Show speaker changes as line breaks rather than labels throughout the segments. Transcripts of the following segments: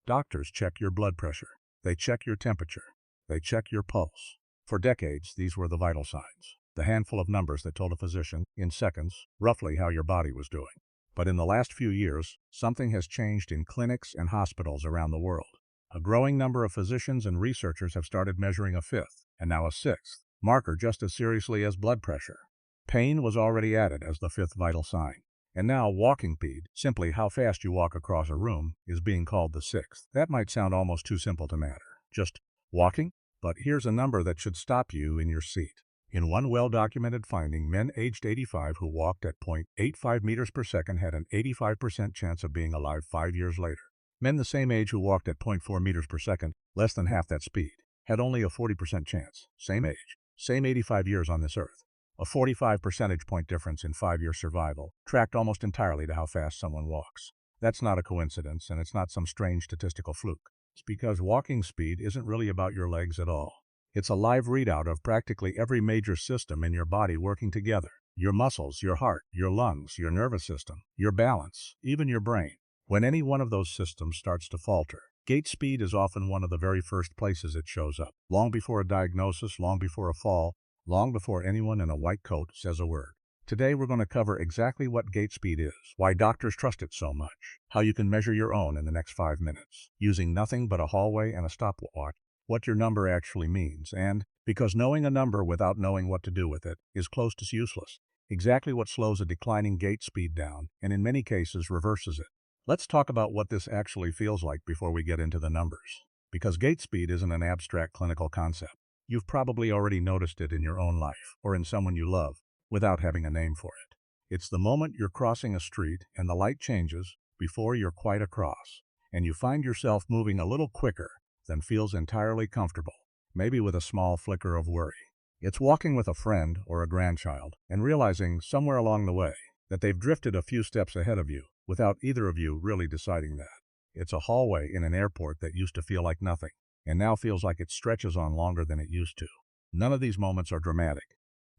Doctors check your blood pressure. They check your temperature. They check your pulse. For decades, these were the vital signs, the handful of numbers that told a physician, in seconds, roughly how your body was doing. But in the last few years, something has changed in clinics and hospitals around the world. A growing number of physicians and researchers have started measuring a fifth, and now a sixth, marker just as seriously as blood pressure. Pain was already added as the fifth vital sign. And now walking speed, simply how fast you walk across a room, is being called the sixth. That might sound almost too simple to matter. Just walking? But here's a number that should stop you in your seat. In one well-documented finding, men aged 85 who walked at 0.85 meters per second had an 85% chance of being alive 5 years later. Men the same age who walked at 0.4 meters per second, less than half that speed, had only a 40% chance. Same age, same 85 years on this earth. A 45 percentage point difference in 5-year survival, tracked almost entirely to how fast someone walks. That's not a coincidence, and it's not some strange statistical fluke. It's because walking speed isn't really about your legs at all. It's a live readout of practically every major system in your body working together. Your muscles, your heart, your lungs, your nervous system, your balance, even your brain. When any one of those systems starts to falter, gait speed is often one of the very first places it shows up. Long before a diagnosis, long before a fall, long before anyone in a white coat says a word. Today we're going to cover exactly what gait speed is, why doctors trust it so much, how you can measure your own in the next 5 minutes, using nothing but a hallway and a stopwatch, what your number actually means, and, because knowing a number without knowing what to do with it is close to useless, exactly what slows a declining gait speed down, and in many cases reverses it. Let's talk about what this actually feels like before we get into the numbers. Because gait speed isn't an abstract clinical concept. You've probably already noticed it in your own life, or in someone you love, without having a name for it. It's the moment you're crossing a street and the light changes before you're quite across, and you find yourself moving a little quicker than feels entirely comfortable, maybe with a small flicker of worry. It's walking with a friend or a grandchild and realizing somewhere along the way that they've drifted a few steps ahead of you without either of you really deciding that. It's a hallway in an airport that used to feel like nothing, and now feels like it stretches on longer than it used to. None of these moments are dramatic.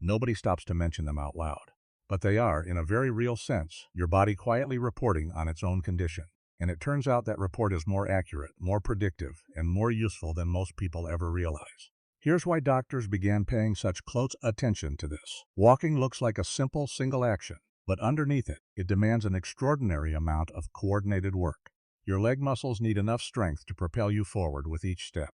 Nobody stops to mention them out loud. But they are, in a very real sense, your body quietly reporting on its own condition. And it turns out that report is more accurate, more predictive, and more useful than most people ever realize. Here's why doctors began paying such close attention to this. Walking looks like a simple single action, but underneath it, it demands an extraordinary amount of coordinated work. Your leg muscles need enough strength to propel you forward with each step.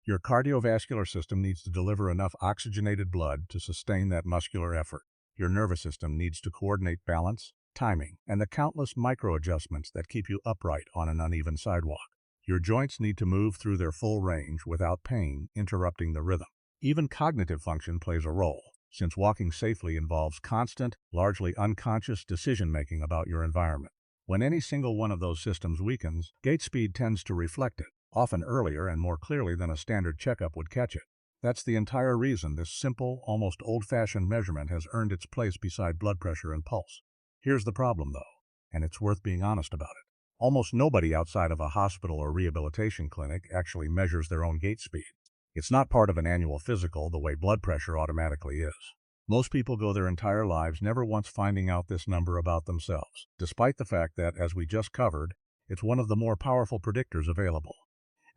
Your cardiovascular system needs to deliver enough oxygenated blood to sustain that muscular effort. Your nervous system needs to coordinate balance, timing, and the countless micro-adjustments that keep you upright on an uneven sidewalk. Your joints need to move through their full range without pain interrupting the rhythm. Even cognitive function plays a role, since walking safely involves constant, largely unconscious decision-making about your environment. When any single one of those systems weakens, gait speed tends to reflect it, often earlier and more clearly than a standard checkup would catch it. That's the entire reason this simple, almost old-fashioned measurement has earned its place beside blood pressure and pulse. Here's the problem, though, and it's worth being honest about it. Almost nobody outside of a hospital or rehabilitation clinic actually measures their own gait speed. It's not part of an annual physical the way blood pressure automatically is. Most people go their entire lives never once finding out this number about themselves, despite the fact that, as we just covered, it's one of the more powerful predictors available.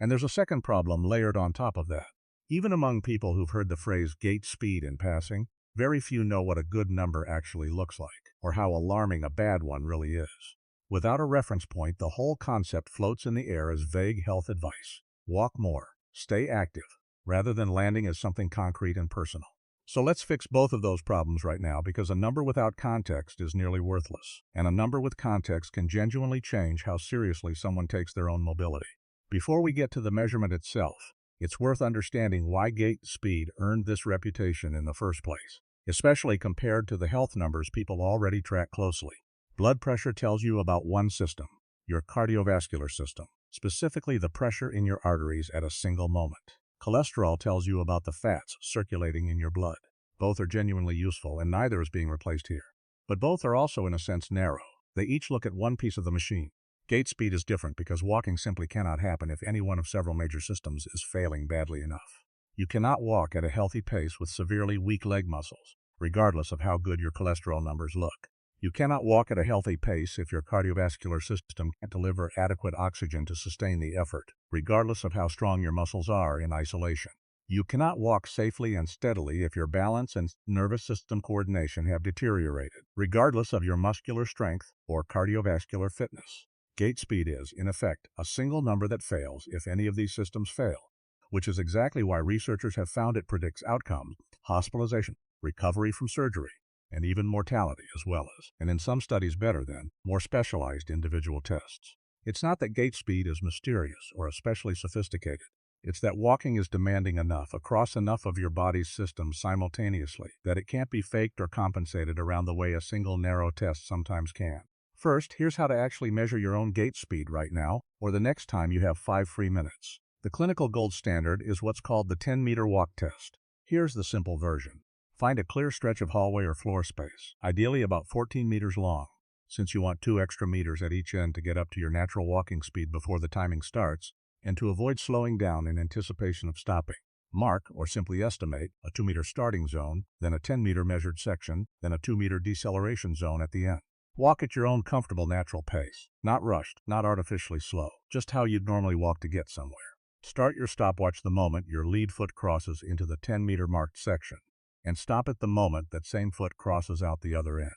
And there's a second problem layered on top of that. Even among people who've heard the phrase gait speed in passing, very few know what a good number actually looks like, or how alarming a bad one really is. Without a reference point, the whole concept floats in the air as vague health advice. Walk more, stay active, rather than landing as something concrete and personal. So let's fix both of those problems right now, because a number without context is nearly worthless, and a number with context can genuinely change how seriously someone takes their own mobility. Before we get to the measurement itself, it's worth understanding why gait speed earned this reputation in the first place, especially compared to the health numbers people already track closely. Blood pressure tells you about one system, your cardiovascular system, specifically the pressure in your arteries at a single moment. Cholesterol tells you about the fats circulating in your blood. Both are genuinely useful, and neither is being replaced here. But both are also, in a sense, narrow. They each look at one piece of the machine. Gait speed is different because walking simply cannot happen if any one of several major systems is failing badly enough. You cannot walk at a healthy pace with severely weak leg muscles, regardless of how good your cholesterol numbers look. You cannot walk at a healthy pace if your cardiovascular system can't deliver adequate oxygen to sustain the effort, regardless of how strong your muscles are in isolation. You cannot walk safely and steadily if your balance and nervous system coordination have deteriorated, regardless of your muscular strength or cardiovascular fitness. Gait speed is, in effect, a single number that fails if any of these systems fail, which is exactly why researchers have found it predicts outcomes, hospitalization, recovery from surgery, and even mortality, as well as, and in some studies better than, more specialized individual tests. It's not that gait speed is mysterious or especially sophisticated. It's that walking is demanding enough across enough of your body's systems simultaneously that it can't be faked or compensated around the way a single narrow test sometimes can. First, here's how to actually measure your own gait speed right now, or the next time you have 5 free minutes. The clinical gold standard is what's called the 10-meter walk test. Here's the simple version. Find a clear stretch of hallway or floor space, ideally about 14 meters long, since you want 2 extra meters at each end to get up to your natural walking speed before the timing starts, and to avoid slowing down in anticipation of stopping. Mark, or simply estimate, a 2-meter starting zone, then a 10-meter measured section, then a 2-meter deceleration zone at the end. Walk at your own comfortable natural pace, not rushed, not artificially slow, just how you'd normally walk to get somewhere. Start your stopwatch the moment your lead foot crosses into the 10-meter marked section, and stop at the moment that same foot crosses out the other end.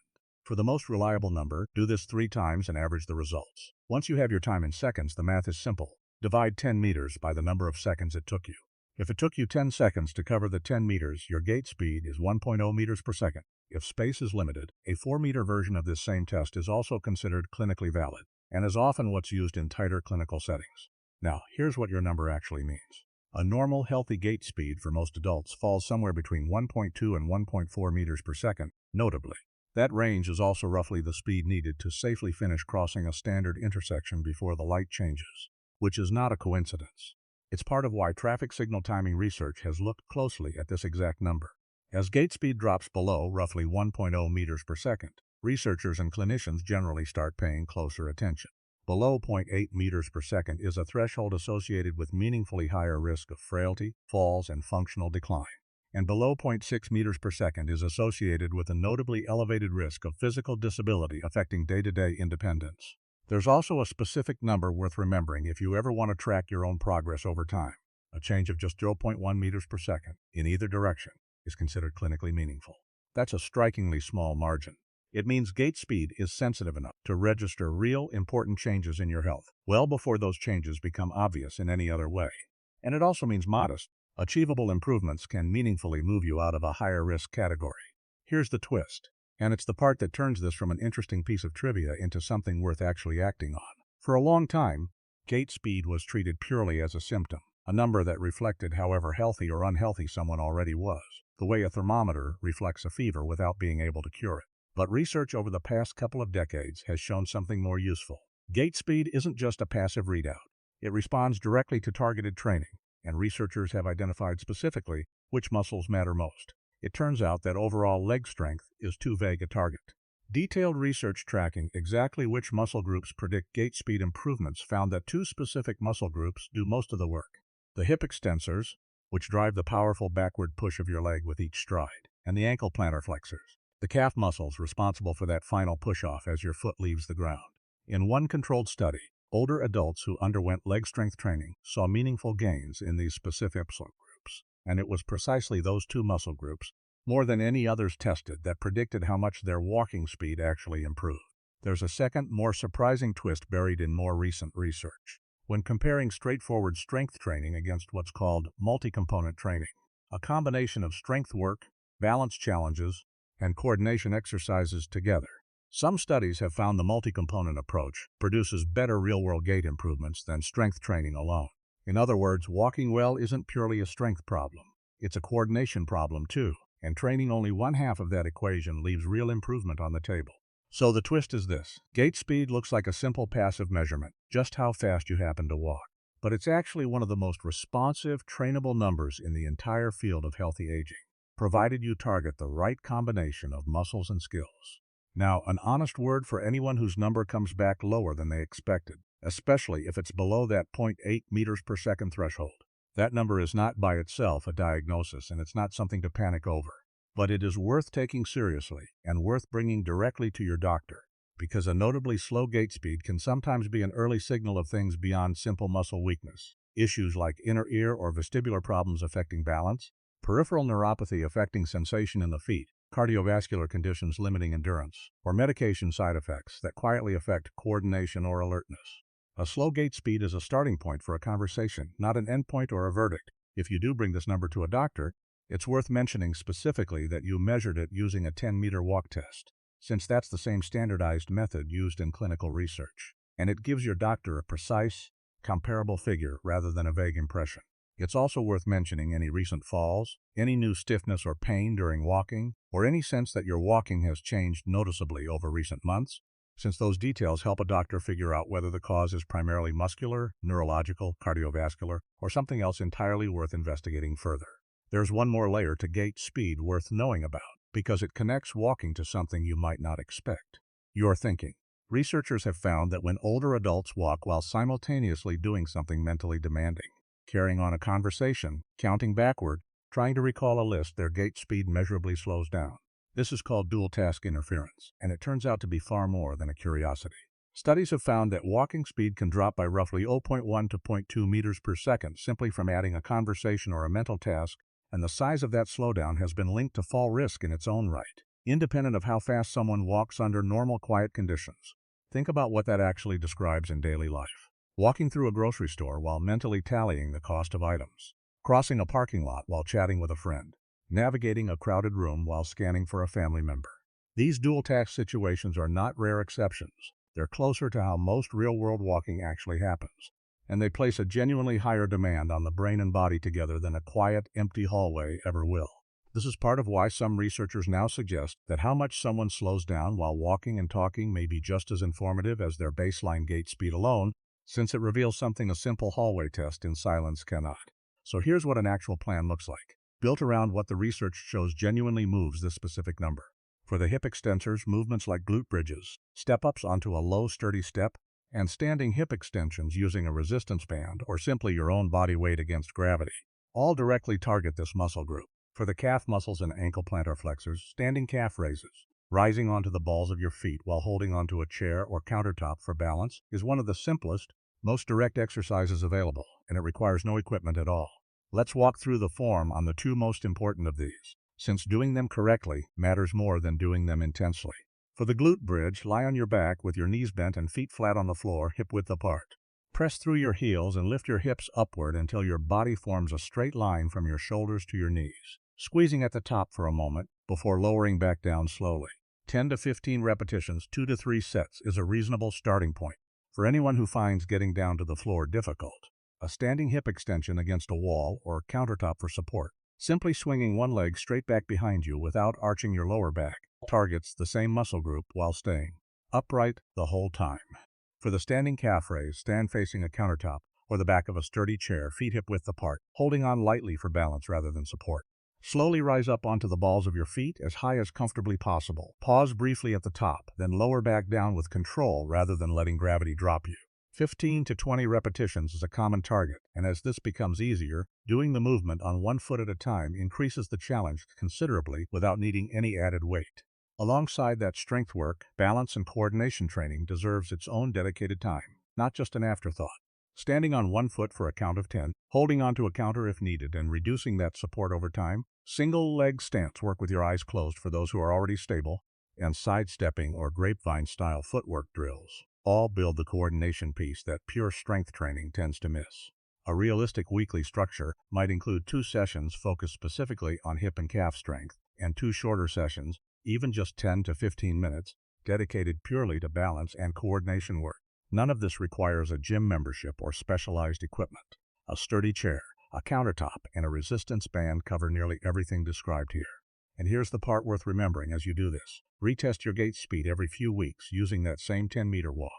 For the most reliable number, do this 3 times and average the results. Once you have your time in seconds, the math is simple. Divide 10 meters by the number of seconds it took you. If it took you 10 seconds to cover the 10 meters, your gait speed is 1.0 meters per second. If space is limited, a 4-meter version of this same test is also considered clinically valid, and is often what's used in tighter clinical settings. Now, here's what your number actually means. A normal, healthy gait speed for most adults falls somewhere between 1.2 and 1.4 meters per second, notably. That range is also roughly the speed needed to safely finish crossing a standard intersection before the light changes, which is not a coincidence. It's part of why traffic signal timing research has looked closely at this exact number. As gait speed drops below roughly 1.0 meters per second, researchers and clinicians generally start paying closer attention. Below 0.8 meters per second is a threshold associated with meaningfully higher risk of frailty, falls, and functional decline. And below 0.6 meters per second is associated with a notably elevated risk of physical disability affecting day-to-day independence. There's also a specific number worth remembering if you ever want to track your own progress over time. A change of just 0.1 meters per second in either direction is considered clinically meaningful. That's a strikingly small margin. It means gait speed is sensitive enough to register real, important changes in your health, well before those changes become obvious in any other way. And it also means modest, achievable improvements can meaningfully move you out of a higher risk category. Here's the twist, and it's the part that turns this from an interesting piece of trivia into something worth actually acting on. For a long time, gait speed was treated purely as a symptom, a number that reflected however healthy or unhealthy someone already was, the way a thermometer reflects a fever without being able to cure it. But research over the past couple of decades has shown something more useful. Gait speed isn't just a passive readout. It responds directly to targeted training, and researchers have identified specifically which muscles matter most. It turns out that overall leg strength is too vague a target. Detailed research tracking exactly which muscle groups predict gait speed improvements found that 2 specific muscle groups do most of the work. The hip extensors, which drive the powerful backward push of your leg with each stride, and the ankle plantar flexors, the calf muscles responsible for that final push-off as your foot leaves the ground. In one controlled study, older adults who underwent leg strength training saw meaningful gains in these specific muscle groups, and it was precisely those 2 muscle groups, more than any others tested, that predicted how much their walking speed actually improved. There's a second, more surprising twist buried in more recent research. When comparing straightforward strength training against what's called multicomponent training, a combination of strength work, balance challenges, and coordination exercises together, some studies have found the multi-component approach produces better real-world gait improvements than strength training alone. In other words, walking well isn't purely a strength problem. It's a coordination problem too, and training only one half of that equation leaves real improvement on the table. So the twist is this. Gait speed looks like a simple passive measurement, just how fast you happen to walk. But it's actually one of the most responsive, trainable numbers in the entire field of healthy aging, provided you target the right combination of muscles and skills. Now, an honest word for anyone whose number comes back lower than they expected, especially if it's below that 0.8 meters per second threshold. That number is not by itself a diagnosis, and it's not something to panic over. but it is worth taking seriously and worth bringing directly to your doctor, because a notably slow gait speed can sometimes be an early signal of things beyond simple muscle weakness. Issues like inner ear or vestibular problems affecting balance, peripheral neuropathy affecting sensation in the feet, cardiovascular conditions limiting endurance, or medication side effects that quietly affect coordination or alertness. A slow gait speed is a starting point for a conversation, not an endpoint or a verdict. If you do bring this number to a doctor, it's worth mentioning specifically that you measured it using a 10-meter walk test, since that's the same standardized method used in clinical research, and it gives your doctor a precise, comparable figure rather than a vague impression. It's also worth mentioning any recent falls, any new stiffness or pain during walking, or any sense that your walking has changed noticeably over recent months, since those details help a doctor figure out whether the cause is primarily muscular, neurological, cardiovascular, or something else entirely worth investigating further. There's one more layer to gait speed worth knowing about, because it connects walking to something you might not expect: your thinking. Researchers have found that when older adults walk while simultaneously doing something mentally demanding, carrying on a conversation, counting backward, trying to recall a list, their gait speed measurably slows down. This is called dual task interference, and it turns out to be far more than a curiosity. Studies have found that walking speed can drop by roughly 0.1 to 0.2 meters per second simply from adding a conversation or a mental task, and the size of that slowdown has been linked to fall risk in its own right, independent of how fast someone walks under normal quiet conditions. Think about what that actually describes in daily life. Walking through a grocery store while mentally tallying the cost of items, crossing a parking lot while chatting with a friend, navigating a crowded room while scanning for a family member. These dual task situations are not rare exceptions. They're closer to how most real-world walking actually happens, and they place a genuinely higher demand on the brain and body together than a quiet, empty hallway ever will. This is part of why some researchers now suggest that how much someone slows down while walking and talking may be just as informative as their baseline gait speed alone, since it reveals something a simple hallway test in silence cannot. So here's what an actual plan looks like, built around what the research shows genuinely moves this specific number. For the hip extensors, movements like glute bridges, step-ups onto a low, sturdy step, and standing hip extensions using a resistance band or simply your own body weight against gravity, all directly target this muscle group. For the calf muscles and ankle plantar flexors, standing calf raises, rising onto the balls of your feet while holding onto a chair or countertop for balance, is one of the simplest, most direct exercises available, and it requires no equipment at all. Let's walk through the form on the two most important of these, since doing them correctly matters more than doing them intensely. For the glute bridge, lie on your back with your knees bent and feet flat on the floor, hip width apart. Press through your heels and lift your hips upward until your body forms a straight line from your shoulders to your knees, squeezing at the top for a moment before lowering back down slowly. 10 to 15 repetitions, 2 to 3 sets is a reasonable starting point for anyone who finds getting down to the floor difficult. A standing hip extension against a wall or countertop for support, simply swinging one leg straight back behind you without arching your lower back, targets the same muscle group while staying upright the whole time. For the standing calf raise, stand facing a countertop or the back of a sturdy chair, feet hip width apart, holding on lightly for balance rather than support. Slowly rise up onto the balls of your feet as high as comfortably possible. Pause briefly at the top, then lower back down with control rather than letting gravity drop you. 15 to 20 repetitions is a common target, and as this becomes easier, doing the movement on one foot at a time increases the challenge considerably without needing any added weight. Alongside that strength work, balance and coordination training deserves its own dedicated time, not just an afterthought. Standing on one foot for a count of 10, holding onto a counter if needed, and reducing that support over time. Single leg stance work with your eyes closed for those who are already stable, and sidestepping or grapevine-style footwork drills all build the coordination piece that pure strength training tends to miss. A realistic weekly structure might include 2 sessions focused specifically on hip and calf strength, and 2 shorter sessions, even just 10 to 15 minutes, dedicated purely to balance and coordination work. None of this requires a gym membership or specialized equipment. A sturdy chair, a countertop, and a resistance band cover nearly everything described here. And here's the part worth remembering as you do this. Retest your gait speed every few weeks using that same 10-meter walk.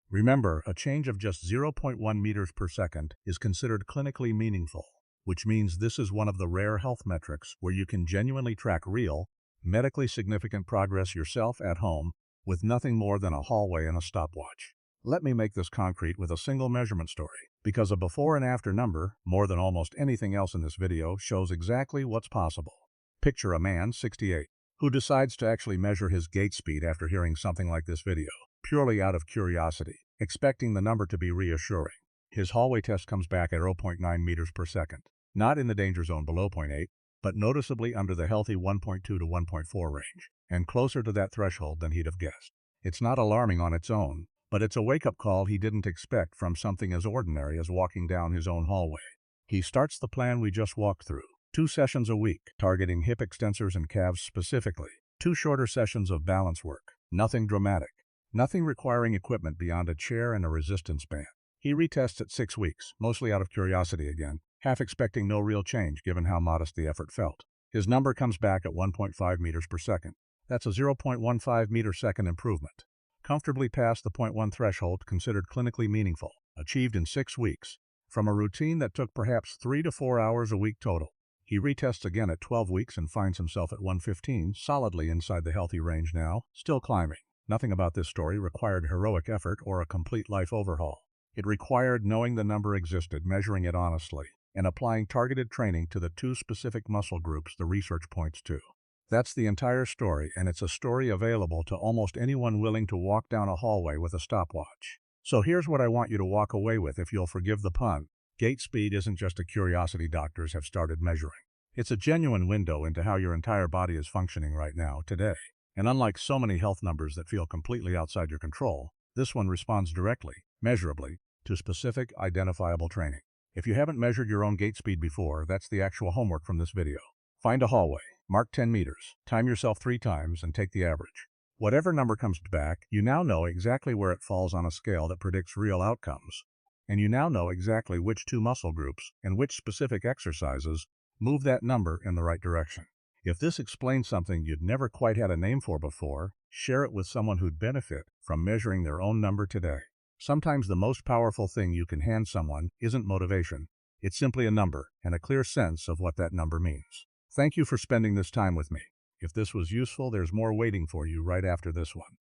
Remember, a change of just 0.1 meters per second is considered clinically meaningful, which means this is one of the rare health metrics where you can genuinely track real, medically significant progress yourself at home with nothing more than a hallway and a stopwatch. Let me make this concrete with a single measurement story, because a before and after number, more than almost anything else in this video, shows exactly what's possible. Picture a man, 68, who decides to actually measure his gait speed after hearing something like this video, purely out of curiosity, expecting the number to be reassuring. His hallway test comes back at 0.9 meters per second, not in the danger zone below 0.8, but noticeably under the healthy 1.2 to 1.4 range, and closer to that threshold than he'd have guessed. It's not alarming on its own, but it's a wake-up call he didn't expect from something as ordinary as walking down his own hallway. He starts the plan we just walked through. 2 sessions a week, targeting hip extensors and calves specifically. 2 shorter sessions of balance work. Nothing dramatic. Nothing requiring equipment beyond a chair and a resistance band. He retests at 6 weeks, mostly out of curiosity again, half expecting no real change given how modest the effort felt. His number comes back at 1.5 meters per second. That's a 0.15 meter second improvement, comfortably past the 0.1 threshold considered clinically meaningful, achieved in 6 weeks, from a routine that took perhaps 3 to 4 hours a week total. He retests again at 12 weeks and finds himself at 115, solidly inside the healthy range now, still climbing. Nothing about this story required heroic effort or a complete life overhaul. It required knowing the number existed, measuring it honestly, and applying targeted training to the 2 specific muscle groups the research points to. That's the entire story, and it's a story available to almost anyone willing to walk down a hallway with a stopwatch. So here's what I want you to walk away with, if you'll forgive the pun. Gait speed isn't just a curiosity doctors have started measuring. It's a genuine window into how your entire body is functioning right now, today. And unlike so many health numbers that feel completely outside your control, this one responds directly, measurably, to specific, identifiable training. If you haven't measured your own gait speed before, that's the actual homework from this video. Find a hallway, mark 10 meters, time yourself 3 times, and take the average. Whatever number comes back, you now know exactly where it falls on a scale that predicts real outcomes. And you now know exactly which 2 muscle groups and which specific exercises move that number in the right direction. If this explains something you'd never quite had a name for before, share it with someone who'd benefit from measuring their own number today. Sometimes the most powerful thing you can hand someone isn't motivation. It's simply a number and a clear sense of what that number means. Thank you for spending this time with me. If this was useful, there's more waiting for you right after this one.